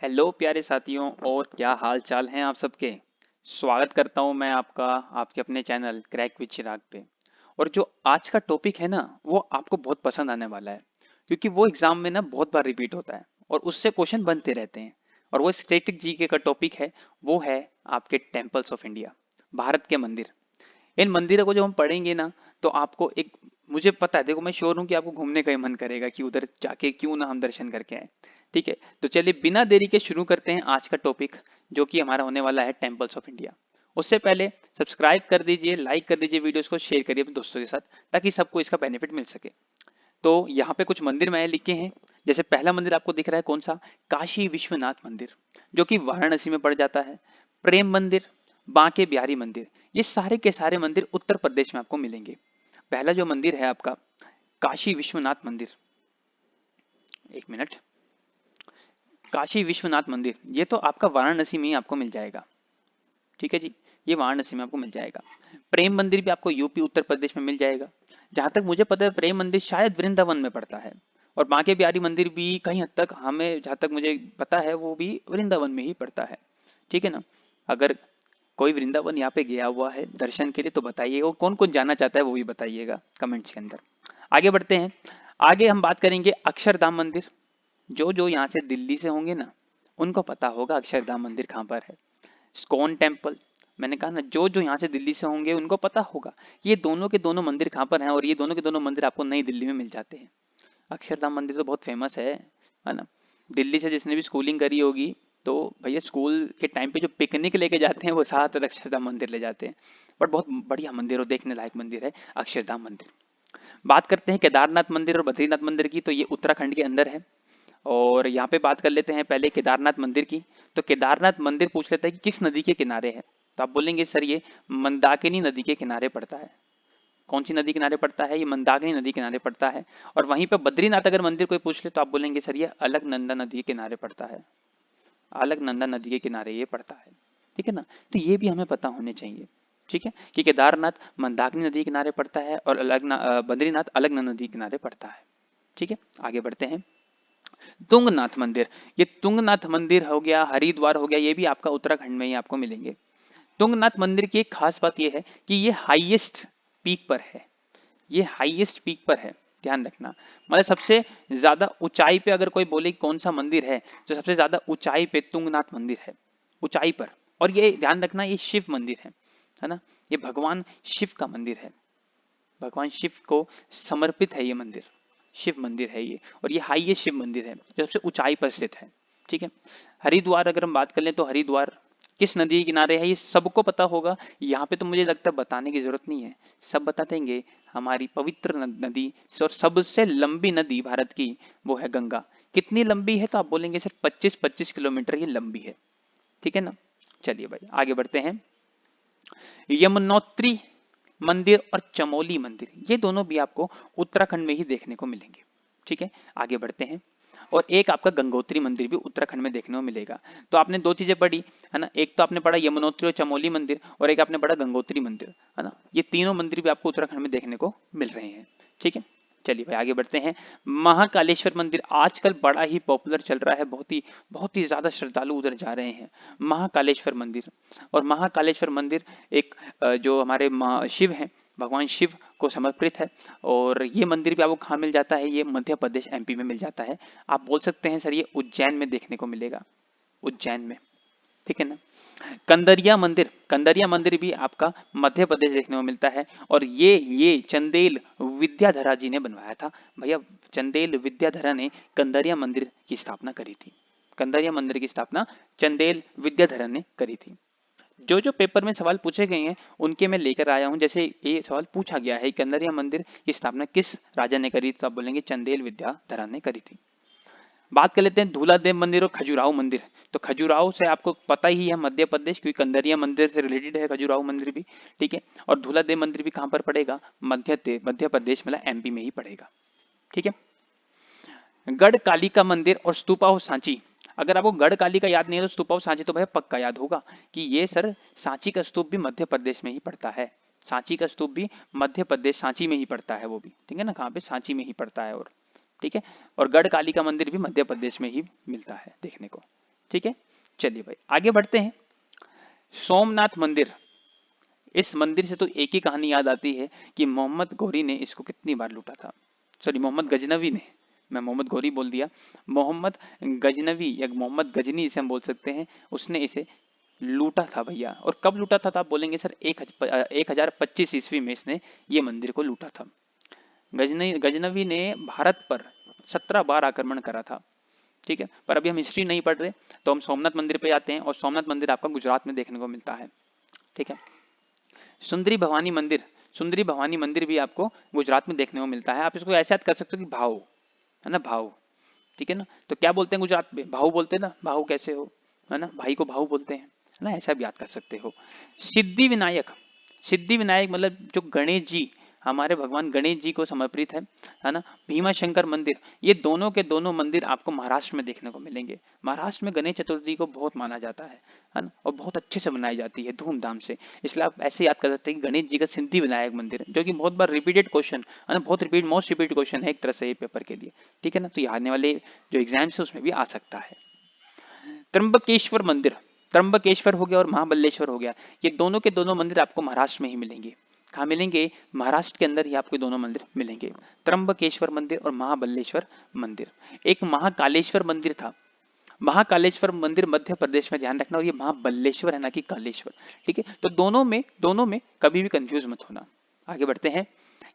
Hello प्यारे साथियों, और क्या हाल चाल हैं आप सबके। स्वागत करता हूं मैं आपका आपके अपने चैनल क्रैक विद चिराग पे। और जो आज का टॉपिक है ना, वो आपको बहुत पसंद आने वाला है, क्योंकि वो एग्जाम में ना बहुत बार रिपीट होता है और उससे क्वेश्चन बनते रहते हैं। और वो स्टैटिक जीके का टॉपिक है, वो है आपके टेम्पल्स ऑफ इंडिया, भारत के मंदिर। इन मंदिरों को जब हम पढ़ेंगे ना, तो आपको एक, मुझे पता है, देखो मैं श्योर हूँ कि आपको घूमने का ही मन करेगा कि उधर जाके क्यों ना हम दर्शन करके आए। ठीक है, तो चलिए बिना देरी के शुरू करते हैं आज का टॉपिक, जो कि हमारा होने वाला है टेम्पल्स ऑफ इंडिया। उससे पहले सब्सक्राइब कर दीजिए, लाइक कर दीजिए, वीडियोस को शेयर करिए अपने दोस्तों के साथ, ताकि सबको इसका बेनिफिट मिल सके। तो यहाँ पे कुछ मंदिर मैंने लिखे हैं। जैसे पहला मंदिर आपको दिख रहा है कौन सा, काशी विश्वनाथ मंदिर, जो कि वाराणसी में पड़ जाता है। प्रेम मंदिर, बांके बिहारी मंदिर, ये सारे के सारे मंदिर उत्तर प्रदेश में आपको मिलेंगे। पहला जो मंदिर है आपका काशी विश्वनाथ मंदिर, एक मिनट, काशी विश्वनाथ मंदिर, ये तो आपका वाराणसी में ही आपको मिल जाएगा। ठीक है जी, ये वाराणसी में आपको मिल जाएगा। प्रेम मंदिर भी आपको यूपी उत्तर प्रदेश में मिल जाएगा। जहां तक मुझे पता है प्रेम मंदिर शायद वृंदावन में पड़ता है। और बांके बिहारी मंदिर भी कहीं हद तक, हमें जहां तक मुझे पता है, वो भी वृंदावन में ही पड़ता है। ठीक है ना। अगर कोई वृंदावन यहाँ पे गया हुआ है दर्शन के लिए तो बताइएगा, और कौन कौन जाना चाहता है वो भी बताइएगा कमेंट्स के अंदर। आगे बढ़ते हैं। आगे हम बात करेंगे अक्षरधाम मंदिर। जो यहाँ से दिल्ली से होंगे ना, उनको पता होगा अक्षरधाम मंदिर कहाँ पर है। स्कॉन टेम्पल, मैंने कहा ना, जो यहाँ से दिल्ली से होंगे उनको पता होगा ये दोनों के दोनों मंदिर कहाँ पर हैं, और ये दोनों के दोनों मंदिर आपको नई दिल्ली में मिल जाते हैं। अक्षरधाम मंदिर तो बहुत फेमस है ना। दिल्ली से जिसने भी स्कूलिंग करी होगी, तो भैया स्कूल के टाइम पे जो पिकनिक लेके जाते हैं वो साथ अक्षरधाम मंदिर ले जाते हैं। बट बहुत बढ़िया मंदिर और देखने लायक मंदिर है अक्षरधाम मंदिर। बात करते हैं केदारनाथ मंदिर और बद्रीनाथ मंदिर की, तो ये उत्तराखंड के अंदर है। और यहाँ पे बात कर लेते हैं पहले केदारनाथ मंदिर की। तो केदारनाथ मंदिर पूछ लेता है कि किस नदी के किनारे है, तो आप बोलेंगे सर ये मंदाकिनी नदी के किनारे पड़ता है। कौन सी नदी किनारे पड़ता है, ये मंदाकिनी नदी किनारे पड़ता है। और वहीं पर बद्रीनाथ अगर मंदिर कोई पूछ ले तो आप बोलेंगे सर ये अलकनंदा नदी के किनारे पड़ता है। अलकनंदा नदी के किनारे ये पड़ता है। ठीक है ना। तो ये भी हमें पता होने चाहिए। ठीक है, कि केदारनाथ मंदाकिनी नदी के किनारे पड़ता है और बद्रीनाथ अलकनंदा नदी के किनारे पड़ता है। ठीक है, आगे बढ़ते हैं। तुंगनाथ मंदिर, ये तुंगनाथ मंदिर हो गया, हरिद्वार हो गया, ये भी आपका उत्तराखंड में ही आपको मिलेंगे। तुंगनाथ मंदिर की एक खास बात यह है कि ये हाईएस्ट पीक पर है। ये हाईएस्ट पीक पर है, ध्यान रखना। मतलब सबसे ज्यादा ऊंचाई पे अगर कोई बोले कौन सा मंदिर है, तो सबसे ज्यादा ऊंचाई पे तुंगनाथ मंदिर है, ऊंचाई पर। और ये ध्यान रखना, ये शिव मंदिर है ना। ये भगवान शिव का मंदिर है, भगवान शिव को समर्पित है ये मंदिर, शिव मंदिर है ये। और ये हाईएस्ट शिव मंदिर है जो सबसे ऊंचाई पर स्थित है। ठीक है। हरिद्वार अगर हम बात कर लें, तो हरिद्वार किस नदी के किनारे है ये सबको पता होगा। यहाँ पे तो मुझे लगता है बताने की जरूरत नहीं है, सब बता देंगे। हमारी पवित्र नदी और सबसे लंबी नदी भारत की, वो है गंगा। कितनी लंबी है, तो आप बोलेंगे सर 25-25 किलोमीटर ये लंबी है। ठीक है ना। चलिए भाई आगे बढ़ते हैं। यमुनोत्री मंदिर और चमोली मंदिर, ये दोनों भी आपको उत्तराखंड में ही देखने को मिलेंगे। ठीक है, आगे बढ़ते हैं। और एक आपका गंगोत्री मंदिर भी उत्तराखंड में देखने को मिलेगा। तो आपने दो चीजें पढ़ी है ना, एक तो आपने पढ़ा यमुनोत्री और चमोली मंदिर, और एक आपने पढ़ा गंगोत्री मंदिर, है ना। ये तीनों मंदिर भी आपको उत्तराखंड में देखने को मिल रहे हैं। ठीक है, चलिए भाई आगे बढ़ते हैं। महाकालेश्वर मंदिर आजकल बड़ा ही पॉपुलर चल रहा है, बहुत ही ज्यादा श्रद्धालु उधर जा रहे हैं। महाकालेश्वर मंदिर, और महाकालेश्वर मंदिर एक जो हमारे शिव हैं, भगवान शिव को समर्पित है। और ये मंदिर भी आपको कहाँ मिल जाता है, ये मध्य प्रदेश एमपी में मिल जाता है। आप बोल सकते हैं सर ये उज्जैन में देखने को मिलेगा, उज्जैन में। ठीक है ना। कंदरिया मंदिर, कंदरिया मंदिर भी आपका मध्य प्रदेश देखने को मिलता है। और ये चंदेल विद्याधरा जी ने बनवाया था भैया। चंदेल विद्याधरा ने कंदरिया मंदिर की स्थापना करी थी। कंदरिया मंदिर की स्थापना चंदेल विद्याधरा ने करी थी। जो पेपर में सवाल पूछे गए हैं उनके मैं लेकर आया हूं। जैसे ये सवाल पूछा गया है, कंदरिया मंदिर की स्थापना किस राजा ने करी, तो आप बोलेंगे चंदेल विद्याधरा ने करी थी। बात कर लेते हैं धूलादेव मंदिर और खजुराहो मंदिर। तो खजुराहो से आपको पता ही है मध्य प्रदेश, क्योंकि कंदरिया मंदिर से रिलेटेड है खजुराहो मंदिर भी। ठीक है, और धूलादेव मंदिर भी कहां पर पड़ेगा, मध्य प्रदेश मतलब एमपी में ही पड़ेगा। ठीक है। गढ़कालिका मंदिर और स्तूपा ऑफ सांची, अगर आपको गढ़कालिका याद नहीं है तो स्तूपा ऑफ सांची तो भैया पक्का याद होगा कि ये सर सांची का स्तूप भी मध्य प्रदेश में ही पड़ता है। सांची का स्तूप भी मध्य प्रदेश सांची में ही पड़ता है वो भी। ठीक है ना, कहाँ पे, सांची में ही पड़ता है। और ठीक है, और गढ़कालिका मंदिर भी मध्य प्रदेश में ही मिलता है देखने को। ठीक है, चलिए भाई आगे बढ़ते हैं। सोमनाथ मंदिर, इस मंदिर से तो एक ही कहानी याद आती है कि मोहम्मद गौरी ने इसको कितनी बार लूटा था। सॉरी, मोहम्मद गजनवी ने, मैं मोहम्मद गौरी बोल दिया, मोहम्मद गजनवी या मोहम्मद गजनी इसे हम बोल सकते हैं, उसने इसे लूटा था भैया। और कब लूटा था तो आप बोलेंगे सर 1025 ईस्वी में इसने ये मंदिर को लूटा था। गजनवी ने भारत पर 17 बार आक्रमण करा था। ठीक है, पर अभी हम हिस्ट्री नहीं पढ़ रहे, तो हम सोमनाथ मंदिर पे आते हैं, और सोमनाथ मंदिर आपका गुजरात में देखने को मिलता है। ठीक है, सुंदरी भवानी मंदिर, सुंदरी भवानी मंदिर भी आपको गुजरात में देखने को मिलता है। आप इसको ऐसे याद कर सकते हो कि भाव, है ना, भाव। ठीक है ना, तो क्या बोलते हैं गुजरात में, भाव बोलते हैं ना, भाव कैसे हो, है ना, भाई को भाव बोलते हैं, है ना, ऐसा भी याद कर सकते हो। सिद्धि विनायक, सिद्धि विनायक मतलब जो गणेश जी, हमारे भगवान गणेश जी को समर्पित है ना। भीमा शंकर मंदिर, ये दोनों के दोनों मंदिर आपको महाराष्ट्र में देखने को मिलेंगे। महाराष्ट्र में गणेश चतुर्थी को बहुत माना जाता है ना, और बहुत अच्छे से मनाई जाती है, धूमधाम से। इसलिए आप ऐसे याद कर सकते हैं कि गणेश जी का सिद्धि विनायक मंदिर, जो कि बहुत बार रिपीटेड क्वेश्चन है ना, बहुत मोस्ट रिपीटेड क्वेश्चन है एक तरह से ये पेपर के लिए। ठीक है ना, तो ये आने वाले जो एग्जाम्स है उसमें भी आ सकता है। त्र्यंबकेश्वर मंदिर, त्र्यंबकेश्वर हो गया और महाबलेश्वर हो गया, ये दोनों के दोनों मंदिर आपको महाराष्ट्र में ही मिलेंगे। कहाँ मिलेंगे, महाराष्ट्र के अंदर ही आपको दोनों मंदिर मिलेंगे, त्र्यंबकेश्वर मंदिर और महाबलेश्वर मंदिर। एक महाकालेश्वर मंदिर था, महाकालेश्वर मंदिर मध्य प्रदेश में, ध्यान रखना, और ये महाबलेश्वर है ना कि कालेश्वर। ठीक है, तो दोनों में कभी भी कंफ्यूज मत होना। आगे बढ़ते हैं।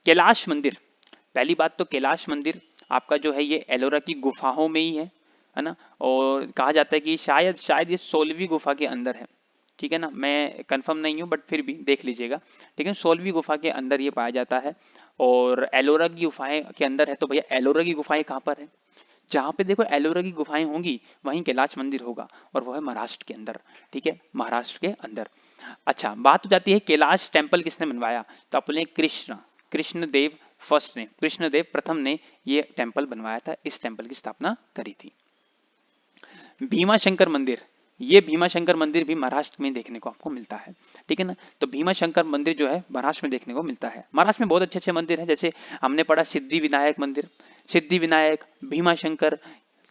कैलाश मंदिर, पहली बात तो कैलाश मंदिर आपका जो है ये एलोरा की गुफाओं में ही है ना, और कहा जाता है कि शायद शायद ये 16वीं गुफा के अंदर है। ठीक है ना, मैं कंफर्म नहीं हूं, बट फिर भी देख लीजिएगा। ठीक है, 16वीं गुफा के अंदर ये पाया जाता है, और एलोरा की गुफाएं के अंदर है। तो भैया एलोरा की गुफाएं कहाँ पर है, जहां पे देखो एलोरा की गुफाएं होंगी वहीं कैलाश मंदिर होगा, और वो है महाराष्ट्र के अंदर। ठीक है, महाराष्ट्र के अंदर। अच्छा, बात हो जाती है कैलाश टेम्पल किसने बनवाया, तो आप बोले कृष्ण, कृष्णदेव फर्स्ट ने, कृष्णदेव प्रथम ने ये टेम्पल बनवाया था, इस टेम्पल की स्थापना करी थी। भीमा शंकर मंदिर, ये भीमा शंकर मंदिर भी महाराष्ट्र में देखने को आपको मिलता है। ठीक है ना, तो भीमा शंकर मंदिर जो है महाराष्ट्र में देखने को मिलता है। महाराष्ट्र में बहुत अच्छे अच्छे मंदिर हैं, जैसे हमने पढ़ा सिद्धि विनायक मंदिर, सिद्धि विनायक, भीमा शंकर,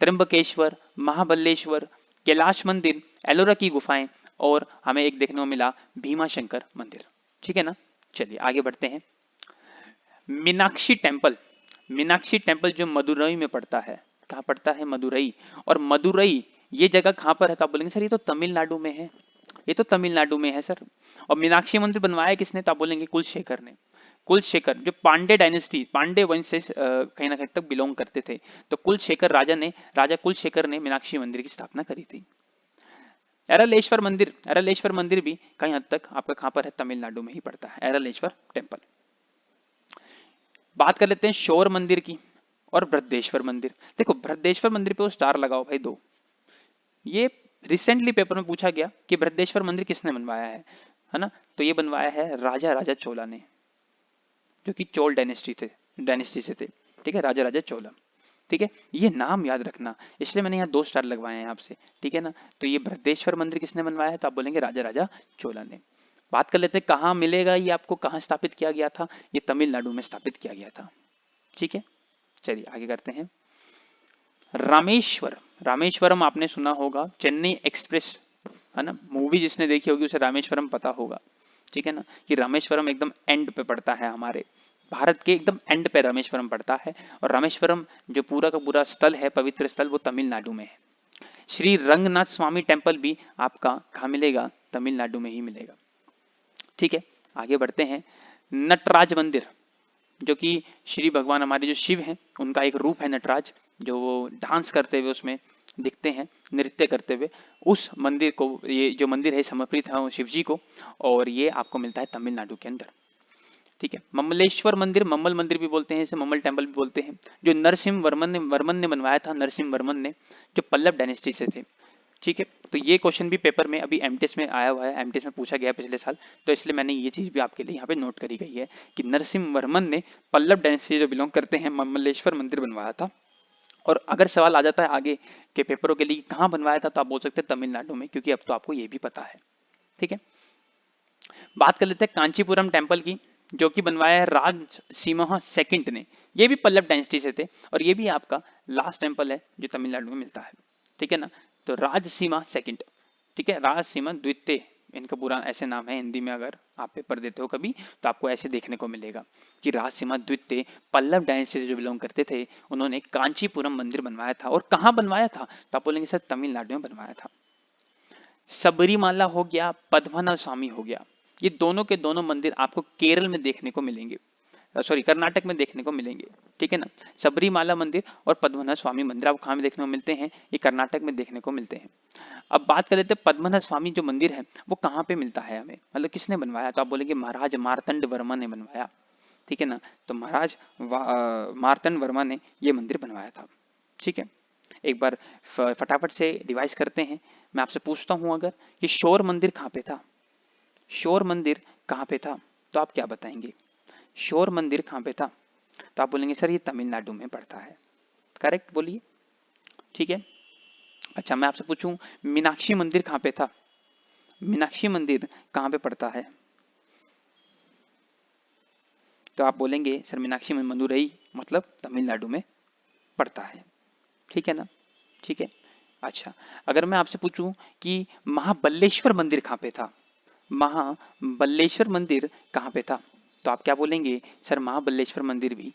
त्र्यंबकेश्वर, महाबलेश्वर, कैलाश मंदिर, एलोरा की गुफाएं, और हमें एक देखने को मिला भीमा शंकर मंदिर। ठीक है ना, चलिए आगे बढ़ते हैं। मीनाक्षी टेम्पल, मीनाक्षी टेम्पल जो मदुरई में पड़ता है, कहाँ पड़ता है, मदुरई। और मदुरई ये जगह कहाँ पर है, तो आप बोलेंगे सर ये तो तमिलनाडु में है, ये तो तमिलनाडु में है सर। और मीनाक्षी मंदिर बनवाया किसने, तो आप बोलेंगे कुलशेखर ने। कुलशेखर जो पांडे डायनेस्टी, पांडे वंश से कहीं ना कहीं तक बिलोंग करते थे, तो कुलशेखर राजा ने, राजा कुलशेखर ने मीनाक्षी मंदिर की स्थापना करी थी। एरलेश्वर मंदिर, एरलेश्वर मंदिर भी कहीं हद तक आपका कहाँ पर है, तमिलनाडु में ही पड़ता है, एरलेश्वर टेम्पल। बात कर लेते हैं शोर मंदिर की और बृहदेश्वर मंदिर। देखो बृहदेश्वर मंदिर पे वो स्टार लगाओ भाई दो, ये रिसेंटली पेपर में पूछा गया कि बृहदेश्वर मंदिर किसने बनवाया है ना, तो ये बनवाया है राजा राजा चोला ने, जो कि चोल डायनेस्टी से थे। ठीक है, राजा राजा चोला। ठीक है, ये नाम याद रखना, इसलिए मैंने यहाँ 2 स्टार लगवाए हैं आपसे। ठीक है ना, तो ये बृहदेश्वर मंदिर किसने बनवाया है, तो आप बोलेंगे राजा राजा चोला ने। बात कर लेते हैं कहाँ मिलेगा ये, आपको कहाँ स्थापित किया गया था, ये तमिलनाडु में स्थापित किया गया था। ठीक है, चलिए आगे करते हैं। रामेश्वर, रामेश्वरम आपने सुना होगा, चेन्नई एक्सप्रेस, है ना, मूवी जिसने देखी होगी उसे रामेश्वरम पता होगा। ठीक है ना, कि रामेश्वरम एकदम एंड पे पड़ता है, हमारे भारत के एकदम एंड पे रामेश्वरम पड़ता है। और रामेश्वरम जो पूरा का पूरा स्थल है, पवित्र स्थल, वो तमिलनाडु में है। श्री रंगनाथ स्वामी टेम्पल भी आपका कहाँ मिलेगा, तमिलनाडु में ही मिलेगा। ठीक है, आगे बढ़ते हैं। नटराज मंदिर, जो कि श्री भगवान हमारे जो शिव हैं उनका एक रूप है नटराज, जो वो डांस करते हुए उसमें दिखते हैं, नृत्य करते हुए, उस मंदिर को, ये जो मंदिर है समर्पित है शिव जी को, और ये आपको मिलता है तमिलनाडु के अंदर। ठीक है, ममलेश्वर मंदिर, मम्मल मंदिर भी बोलते हैं इसे, मम्मल टेम्पल भी बोलते हैं, जो नरसिंह वर्मन ने बनवाया था, नरसिंह वर्मन ने, जो पल्लव डायनेस्टी से थे। ठीक है, तो ये क्वेश्चन भी पेपर में अभी एमटीएस में आया हुआ है, एमटीएस में पूछा गया है पिछले साल, तो इसलिए मैंने ये चीज भी आपके लिए यहाँ पे नोट करी गई है कि नरसिंह वर्मन ने पल्लव डायनेस्टी जो बिलोंग करते हैं ममलेश्वर मंदिर बनवाया था। और अगर सवाल आ जाता है आगे के पेपरों के लिए कहाँ बनवाया था, तो आप बोल सकते हैं तमिलनाडु में, क्योंकि अब तो आपको ये भी पता है। ठीक है, बात कर लेते हैं कांचीपुरम टेम्पल की, जो कि बनवाया है राज सिम्हा सेकंड ने, ये भी पल्लव डायनेस्टी से थे, और ये भी आपका लास्ट टेम्पल है जो तमिलनाडु में मिलता है। ठीक है ना, तो राजसीमा सेकंड, ठीक है, राजसीमा द्वितीय इनका पूरा ऐसे नाम है हिंदी में। अगर आप पेपर देते हो कभी तो आपको ऐसे देखने को मिलेगा कि राजसीमा द्वितीय पल्लव डायनेस्टी से जो बिलोंग करते थे, उन्होंने कांचीपुरम मंदिर बनवाया था। और कहाँ बनवाया था? तो आप बोलेंगे सर तमिलनाडु में बनवाया था। सबरीमाला हो गया, पद्मनाभ स्वामी हो गया, ये दोनों के दोनों मंदिर आपको केरल में देखने को मिलेंगे, सॉरी कर्नाटक में देखने को मिलेंगे, ठीक है ना। सबरीमाला मंदिर और पद्मनाभ स्वामी मंदिर आपको कहाँ में देखने को मिलते हैं? ये कर्नाटक में देखने को मिलते हैं। अब बात कर लेते हैं पद्मनाभ स्वामी जो मंदिर है वो कहाँ पे मिलता है हमें, मतलब किसने बनवाया? तो आप बोलेंगे महाराज मार्तंड वर्मा ने बनवाया, ठीक है ना। तो महाराज मार्तंड वर्मा ने ये मंदिर बनवाया था, ठीक है। एक बार फटाफट से रिवाइज करते हैं। मैं आपसे पूछता हूं अगर कि शोर मंदिर कहाँ पे था, शोर मंदिर कहाँ पे था, तो आप क्या बताएंगे? शोर मंदिर कहाँ पे था? तो आप बोलेंगे सर ये तमिलनाडु में पड़ता है। करेक्ट बोलिए, ठीक है। अच्छा मैं आपसे पूछूं मीनाक्षी मंदिर कहाँ पे था? मीनाक्षी मंदिर कहाँ पे पड़ता है? तो आप बोलेंगे सर मीनाक्षी मदुरई मतलब तमिलनाडु में पड़ता है, ठीक है ना, ठीक है। अच्छा अगर मैं आपसे पूछूं कि महाबलेश्वर मंदिर कहाँ पे था, महाबलेश्वर मंदिर कहाँ पे था, तो आप क्या बोलेंगे? सर महाबलेश्वर मंदिर भी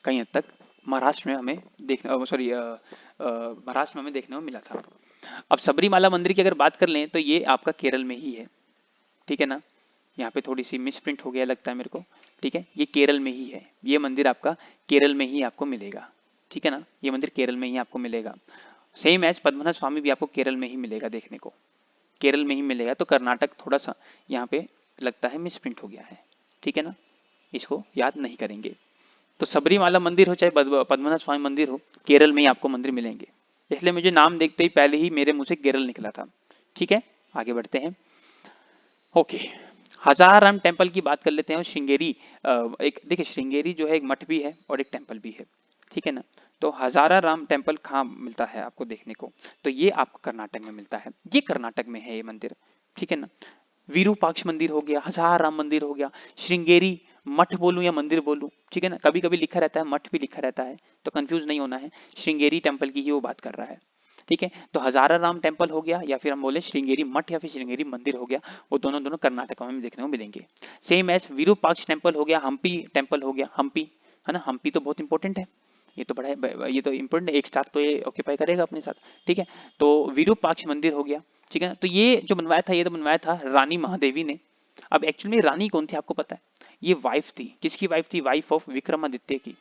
कहीं हद तक महाराष्ट्र में हमें देखने, सॉरी महाराष्ट्र में हमें देखने को मिला था। अब सबरीमाला मंदिर की अगर बात कर लें तो ये आपका केरल में ही है, ठीक है ना। यहाँ पे थोड़ी सी मिस प्रिंट हो गया लगता है मेरे को, ठीक है, ये केरल में ही है, ये मंदिर आपका केरल में ही आपको मिलेगा, ठीक है ना, ये मंदिर केरल में ही आपको मिलेगा। सेम एज पद्मनाभ स्वामी भी आपको केरल में ही मिलेगा देखने को, केरल में ही मिलेगा। तो कर्नाटक थोड़ा सा यहाँ पे लगता है मिस प्रिंट हो गया है, ठीक है ना, इसको याद नहीं करेंगे। तो सबरीमाला मंदिर हो चाहे पद्मनाभ स्वामी मंदिर हो, केरल में ही आपको मंदिर मिलेंगे। इसलिए मुझे नाम देखते ही पहले ही मेरे मुंह से केरल निकला था, ठीक है। आगे बढ़ते हैं, ओके। हजाराम टेम्पल की बात कर लेते हैं। और श्रृंगेरी एक देखिए, श्रृंगेरी जो है एक मठ भी है और एक टेम्पल भी है, ठीक है ना। तो हजाराराम टेम्पल कहाँ मिलता है आपको देखने को? तो ये आपको कर्नाटक में मिलता है, ये कर्नाटक में है ये मंदिर, ठीक है ना। विरूपाक्ष मंदिर हो गया, हजाराम मंदिर हो गया, श्रृंगेरी मठ बोलूं या मंदिर बोलूं, ठीक है ना, कभी कभी लिखा रहता है मठ भी लिखा रहता है, तो कंफ्यूज नहीं होना है, श्रृंगेरी टेम्पल की ही वो बात कर रहा है, ठीक है। तो हजाराराम टेम्पल हो गया या फिर हम बोले श्रृंगेरी मठ या फिर श्रृंगेरी मंदिर हो गया, वो दोनों दोनों कर्नाटक में देखने को मिलेंगे। सेम एज विरूपाक्ष टेम्पल हो गया, हम्पी टेम्पल हो गया, हम्पी है ना, हम्पी तो बहुत इंपॉर्टेंट है, ये तो बड़ा है, ये तो इंपॉर्टेंट है, एक स्टार तो ये ऑक्यूपाई करेगा अपने साथ, ठीक है। तो विरूपाक्ष मंदिर हो गया, ठीक है। तो ये जो बनवाया था, ये तो बनवाया था रानी महादेवी ने। अब एक्चुअली रानी कौन थी आपको पता है? ये वाइफ थी, किसकी वाइफ थी? वाइफ ऑफ विक्रमादित्य की,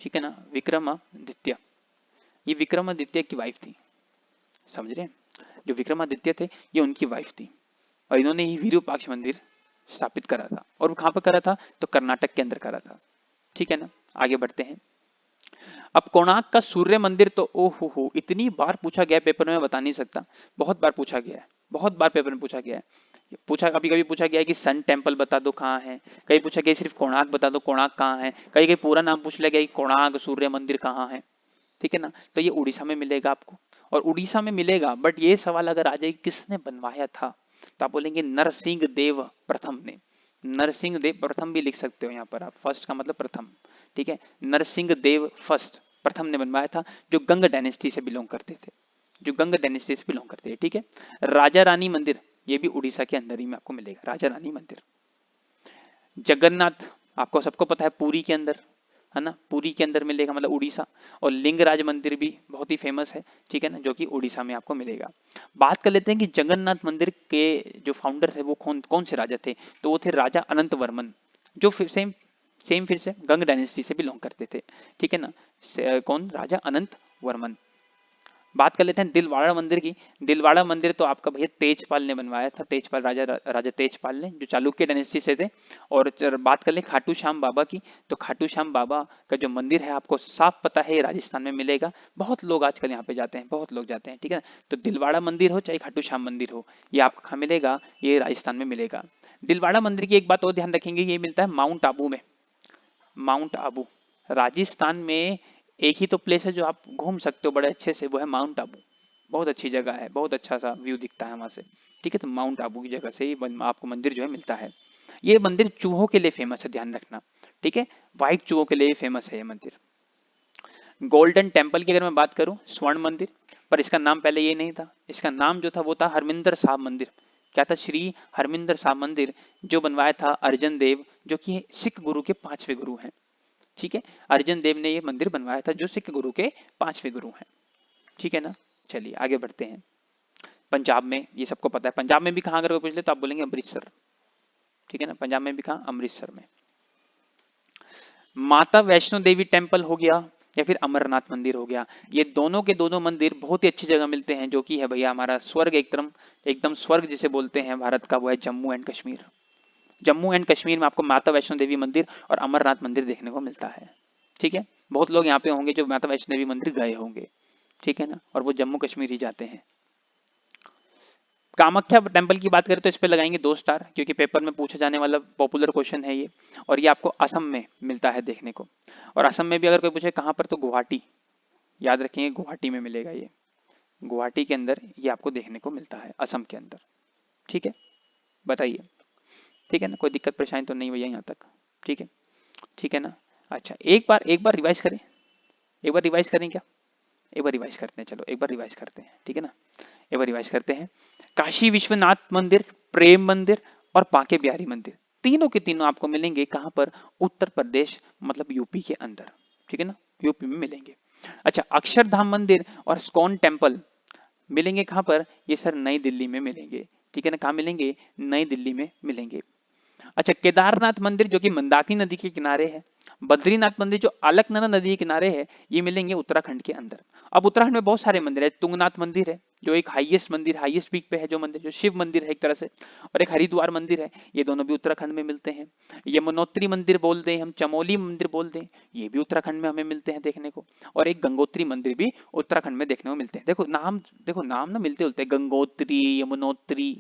ठीक है ना, विक्रमादित्य, ये विक्रमादित्य की वाइफ थी, समझ रहे हैं? जो विक्रमादित्य थे ये उनकी वाइफ थी, और इन्होंने ही विरूपाक्ष मंदिर स्थापित करा था। और वो कहाँ पर करा था? तो कर्नाटक के अंदर करा था, ठीक है ना। आगे बढ़ते हैं। अब कोणार्क का सूर्य मंदिर तो ओहो इतनी बार पूछा गया पेपर में, बता नहीं सकता, बहुत बार पूछा गया है, बहुत बार पेपर में पूछा गया है। पूछा कभी कभी पूछा गया है कि सन टेम्पल बता दो कहाँ है, कहीं पूछा गया सिर्फ कोणार्क बता दो कोणार्क कहाँ है, कहीं कहीं पूरा नाम पूछ लिया गया कि कोणार्क सूर्य मंदिर कहाँ है, ठीक है ना। तो ये उड़ीसा में मिलेगा आपको, और उड़ीसा में मिलेगा, बट ये सवाल अगर आ जाए किसने बनवाया था, तो आप बोलेंगे नरसिंह देव प्रथम ने। नरसिंह देव प्रथम भी लिख सकते हो यहाँ पर आप, फर्स्ट का मतलब प्रथम, ठीक है। नरसिंह देव फर्स्ट प्रथम ने बनवाया था, जो गंग डायनेस्टी से बिलोंग करते थे, जो गंग डायनेस्टी से बिलोंग करते थे, ठीक है। राजा रानी मंदिर ये भी उड़ीसा के अंदर ही में आपको मिलेगा, राजा रानी मंदिर। जगन्नाथ आपको सबको पता है पुरी के अंदर, है ना, पुरी के अंदर मिलेगा मतलब उड़ीसा। और लिंगराज मंदिर भी बहुत ही फेमस है, ठीक है ना, जो कि उड़ीसा में आपको मिलेगा। बात कर लेते हैं कि जगन्नाथ मंदिर के जो फाउंडर थे वो कौन कौन से राजा थे, तो वो थे राजा अनंत वर्मन, जो फिर सेम सेम फिर से गंग डायनेस्टी से बिलोंग करते थे, ठीक है ना। कौन? राजा अनंत वर्मन। बात कर लेते हैं दिलवाड़ा मंदिर की। दिलवाड़ा मंदिर तो आपका भैया तेजपाल ने बनवाया था, तेजपाल राजा राजा तेजपाल ने, जो चालुक्य डायनेस्टी से थे। और बात कर लें खाटू श्याम बाबा की, तो खाटू श्याम बाबा का जो मंदिर है आपको साफ पता है ये राजस्थान में मिलेगा, बहुत लोग आजकल यहाँ पे जाते हैं, बहुत लोग जाते हैं, ठीक है। तो दिलवाड़ा मंदिर हो चाहे खाटू श्याम मंदिर हो, ये आपको कहाँ मिलेगा? ये राजस्थान में मिलेगा। दिलवाड़ा मंदिर की एक बात और ध्यान रखेंगे, ये मिलता है माउंट आबू में, माउंट आबू राजस्थान में। एक ही तो प्लेस है जो आप घूम सकते हो बड़े अच्छे से, वो है माउंट आबू, बहुत अच्छी जगह है, बहुत अच्छा सा व्यू दिखता है वहां से, ठीक है। तो माउंट आबू की जगह से ही आपको मंदिर जो है मिलता है। ये मंदिर चूहों के लिए फेमस है, ध्यान रखना, ठीक है, व्हाइट चूहों के लिए फेमस है ये मंदिर। गोल्डन टेम्पल की अगर मैं बात करूं, स्वर्ण मंदिर, पर इसका नाम पहले ये नहीं था, इसका नाम जो था वो था हरमिंदर साहब मंदिर। क्या था? श्री हरमिंदर साहब मंदिर, जो बनवाया था अर्जन देव, जो कि सिख गुरु के 5वें गुरु हैं। ठीक है, अर्जन देव ने ये मंदिर बनवाया था, जो सिख गुरु के 5वें गुरु हैं। ठीक है ना। चलिए आगे बढ़ते हैं। पंजाब में, ये सबको पता है, पंजाब में भी कहाँ अगर कोई पूछ ले तो आप बोलेंगे अमृतसर। ठीक है ना, पंजाब में भी कहाँ? अमृतसर में। माता वैष्णो देवी टेम्पल हो गया या फिर अमरनाथ मंदिर हो गया, ये दोनों के दोनों मंदिर बहुत ही अच्छी जगह मिलते हैं, जो कि है भैया हमारा स्वर्ग, एकदम एकदम स्वर्ग जिसे बोलते हैं भारत का, वो है जम्मू एंड कश्मीर। जम्मू एंड कश्मीर में आपको माता वैष्णो देवी मंदिर और अमरनाथ मंदिर देखने को मिलता है। ठीक है, बहुत लोग यहाँ पे होंगे जो माता वैष्णो देवी मंदिर गए होंगे। ठीक है ना, और वो जम्मू कश्मीर ही जाते हैं। कामाख्या टेम्पल की बात करें तो इस पे लगाएंगे 2 स्टार, क्योंकि पेपर में पूछा जाने वाला पॉपुलर क्वेश्चन है ये, और ये आपको असम में मिलता है देखने को। और असम में भी अगर कोई पूछे कहाँ पर, तो गुवाहाटी, याद रखेंगे गुवाहाटी में मिलेगा ये, गुवाहाटी के अंदर ये आपको देखने को मिलता है, असम के अंदर। ठीक है, बताइए। ठीक है ना, कोई दिक्कत परेशानी तो नहीं भैया यहाँ तक? ठीक है, ठीक है ना। अच्छा, एक बार रिवाइज करें, एक बार रिवाइज करें क्या? एक बार रिवाइज करते हैं, चलो एक बार रिवाइज करते हैं। ठीक है ना, एक बार रिवाइज करते हैं। काशी विश्वनाथ मंदिर, प्रेम मंदिर और बांके बिहारी मंदिर, तीनों के तीनों आपको मिलेंगे कहां पर? उत्तर प्रदेश, मतलब यूपी के अंदर। ठीक है ना, यूपी में मिलेंगे। अच्छा, अक्षरधाम मंदिर और स्कॉन टेम्पल मिलेंगे कहां पर? ये सर नई दिल्ली में मिलेंगे। ठीक है ना, कहां मिलेंगे? नई दिल्ली में मिलेंगे। अच्छा, केदारनाथ मंदिर जो कि मंदाकिनी नदी के किनारे है, बद्रीनाथ मंदिर जो अलकनंदा नदी के किनारे है, ये मिलेंगे उत्तराखंड के अंदर। अब उत्तराखंड में बहुत सारे मंदिर है, तुंगनाथ मंदिर है जो एक हाईएस्ट मंदिर, हाईएस्ट पीक पे है जो मंदिर, जो शिव मंदिर है एक तरह से, और एक हरिद्वार मंदिर है, ये दोनों भी उत्तराखंड में मिलते हैं। यमुनोत्री मंदिर बोल दें, हम चमोली मंदिर बोल दें, ये भी उत्तराखंड में हमें मिलते हैं देखने को। और एक गंगोत्री मंदिर भी उत्तराखंड में देखने को मिलते हैं। देखो नाम ना मिलते जुलते हैं, गंगोत्री, यमुनोत्री।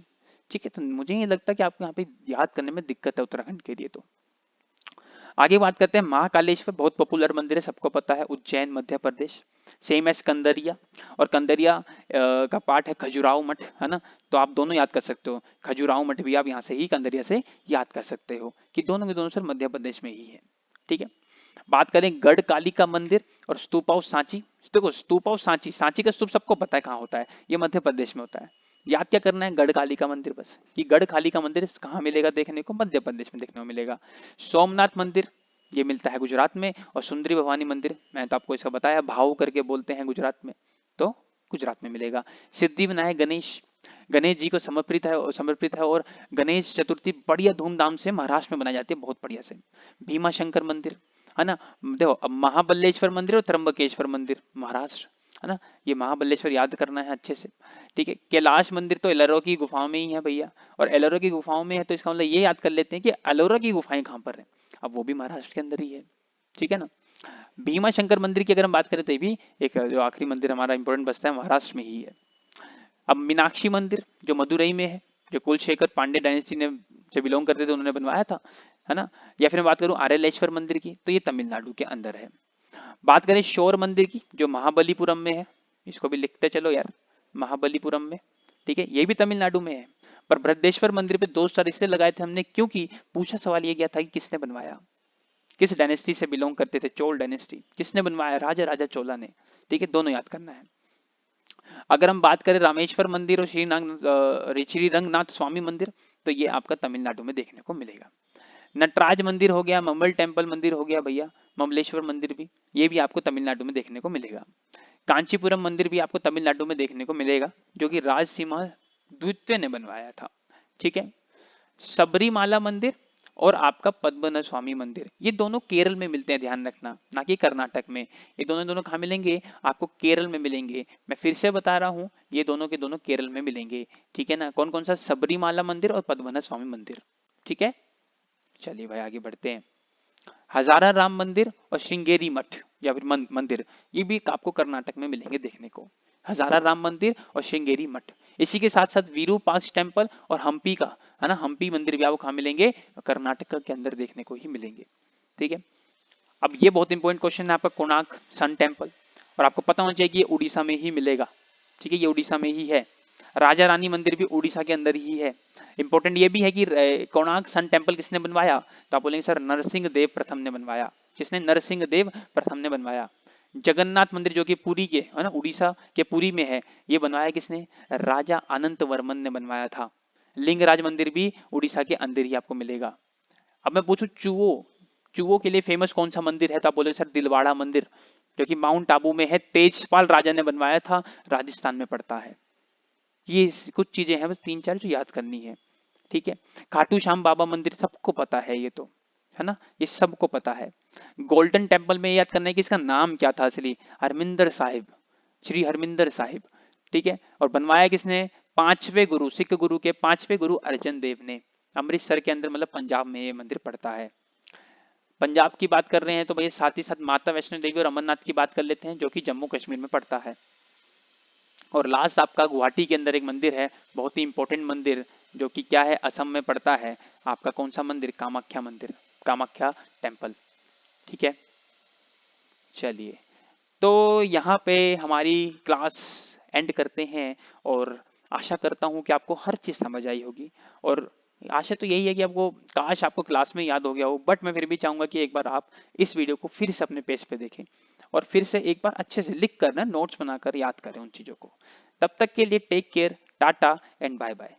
ठीक है, तो मुझे ये लगता है कि आपको यहाँ पे याद करने में दिक्कत है उत्तराखंड के लिए। तो आगे बात करते हैं महाकालेश्वर, बहुत पॉपुलर मंदिर है, सबको पता है, उज्जैन मध्य प्रदेश। सेम एज कंदरिया, और कंदरिया का पार्ट है खजुराहो मठ, है ना। तो आप दोनों याद कर सकते हो, खजुराहो मठ भी आप यहाँ से ही कंदरिया से याद कर सकते हो, कि दोनों के दोनों सर मध्य प्रदेश में ही है। ठीक है, बात करें गढ़ कालिका मंदिर और स्तूप ऑफ सांची। देखो स्तूप ऑफ सांची, सांची का स्तूप सबको पता है कहाँ होता है, ये मध्य प्रदेश में होता है। याद क्या करना है? गढ़ कालिका मंदिर बस, कि गढ़ कालिका मंदिर कहाँ मिलेगा देखने को? मध्य प्रदेश में देखने को मिलेगा। सोमनाथ मंदिर ये मिलता है गुजरात में, और सुंदरी भवानी मंदिर मैंने तो आपको इसका बताया, भाव करके बोलते हैं गुजरात में, तो गुजरात में मिलेगा। सिद्धि विनायक गणेश, गणेश जी को समर्पित है, और गणेश चतुर्थी बढ़िया धूमधाम से महाराष्ट्र में बनाई जाती है, बहुत बढ़िया से। भीमा शंकर मंदिर, है ना। देखो, अब महाबलेश्वर मंदिर और त्र्यंबकेश्वर मंदिर महाराष्ट्र, है ना। ये महाबलेश्वर याद करना है अच्छे से। ठीक है, कैलाश मंदिर तो एलोरा की गुफाओं में ही है भैया, और एलोरा की गुफाओं में है तो इसका मतलब ये याद कर लेते हैं कि एलोरा की गुफाएं कहाँ पर है, अब वो भी महाराष्ट्र के अंदर ही है। ठीक है ना। भीमा शंकर मंदिर की अगर हम बात करें तो ये भी एक जो आखिरी मंदिर हमारा इंपॉर्टेंट बचता है, महाराष्ट्र में ही है। अब मीनाक्षी मंदिर जो मदुरई में है, जो कुलशेखर पांडे डायनेस्टी ने जो बिलोंग करते थे उन्होंने बनवाया था, है ना। या फिर मैं बात करूं आर्यलेश्वर मंदिर की, तो ये तमिलनाडु के अंदर है। बात करें शोर मंदिर की जो महाबलीपुरम में है, इसको भी लिखते चलो यार, महाबलीपुरम में। ठीक है, ये भी तमिलनाडु में है। पर बृहदेश्वर मंदिर पे 2 स्टार इसलिए लगाए थे हमने, क्योंकि पूछा सवाल ये गया था कि किसने बनवाया, किस डायनेस्टी से बिलोंग करते थे, चोल डायनेस्टी, किसने बनवाया? राजा राजा चोला ने। ठीक है, दोनों याद करना है। अगर हम बात करें रामेश्वर मंदिर और श्री रंगनाथ स्वामी मंदिर, तो ये आपका तमिलनाडु में देखने को मिलेगा। नटराज मंदिर हो गया, मम्बल टेम्पल मंदिर हो गया भैया, ममलेश्वर मंदिर भी, ये भी आपको तमिलनाडु में देखने को मिलेगा। कांचीपुरम मंदिर भी आपको तमिलनाडु में देखने को मिलेगा, जो कि राजसिम्हा द्वितीय ने बनवाया था। ठीक है, सबरीमाला मंदिर और आपका पद्मनाभ स्वामी मंदिर, ये दोनों केरल में मिलते हैं, ध्यान रखना, ना कि कर्नाटक में। ये दोनों दोनों कहाँ मिलेंगे? आपको केरल में मिलेंगे। मैं फिर से बता रहा हूँ, ये दोनों के दोनों केरल में मिलेंगे। ठीक है ना, कौन कौन सा? सबरीमाला मंदिर और पद्मनाभ स्वामी मंदिर। ठीक है, चलिए भाई आगे बढ़ते हैं। हजारा राम मंदिर और श्रृंगेरी मठ या फिर मंदिर, ये भी आपको कर्नाटक में मिलेंगे देखने को। हजारा राम मंदिर और श्रृंगेरी मठ, इसी के साथ साथ विरूपाक्ष टेम्पल और हम्पी का, है ना, हम्पी मंदिर भी आपको कहाँ मिलेंगे? कर्नाटक के अंदर देखने को ही मिलेंगे। ठीक है, अब ये बहुत इंपॉर्टेंट क्वेश्चन है आपका, कोणार्क सन टेम्पल, और आपको पता होना चाहिए कि ये उड़ीसा में ही मिलेगा। ठीक है, ये उड़ीसा में ही है। राजा रानी मंदिर भी उड़ीसा के अंदर ही है। इंपॉर्टेंट ये भी है कि कोणार्क सन टेम्पल किसने बनवाया? तो आप बोलेंगे सर नरसिंह देव प्रथम ने बनवाया। किसने? नरसिंह देव प्रथम ने बनवाया। जगन्नाथ मंदिर जो कि पुरी के है ना, उड़ीसा के पुरी में है, ये बनवाया किसने? राजा अनंत वर्मन ने बनवाया था। लिंगराज मंदिर भी उड़ीसा के अंदर ही आपको मिलेगा। अब मैं पूछूं चूहो, चूहो के लिए फेमस कौन सा मंदिर है? तो आप बोले सर दिलवाड़ा मंदिर, जो कि माउंट आबू में है, तेजपाल राजा ने बनवाया था, राजस्थान में पड़ता है। ये कुछ चीजें हैं, बस 3-4 जो याद करनी है, ठीक है। खाटू श्याम बाबा मंदिर सबको पता है, ये तो है ना, ये सबको पता है। गोल्डन टेम्पल में याद करना है कि इसका नाम क्या था असली? हरमिंदर साहिब, श्री हरमिंदर साहिब, ठीक है। और बनवाया किसने? पांचवे गुरु, सिख गुरु के पांचवे गुरु अर्जन देव ने। अमृतसर के अंदर, मतलब पंजाब में ये मंदिर पड़ता है। पंजाब की बात कर रहे हैं तो भैया साथ ही साथ माता वैष्णो देवी और अमरनाथ की बात कर लेते हैं, जो कि जम्मू कश्मीर में पड़ता है। और लास्ट आपका गुवाहाटी के अंदर एक मंदिर है, बहुत ही इंपॉर्टेंट मंदिर, जो कि क्या है, असम में पड़ता है। आपका कौन सा मंदिर? कामाख्या मंदिर, कामाख्या टेम्पल, ठीक है। चलिए, तो यहाँ पे हमारी क्लास एंड करते हैं, और आशा करता हूँ कि आपको हर चीज़ समझ आई होगी। और आशा तो यही है कि आपको, काश आपको क्लास में याद हो गया हो, बट मैं फिर भी चाहूंगा कि एक बार आप इस वीडियो को फिर से अपने पेज पे देखें, और फिर से एक बार अच्छे से लिख कर ना, नोट्स बनाकर याद करें उन चीज़ों को। तब तक के लिए take care, tata and bye bye.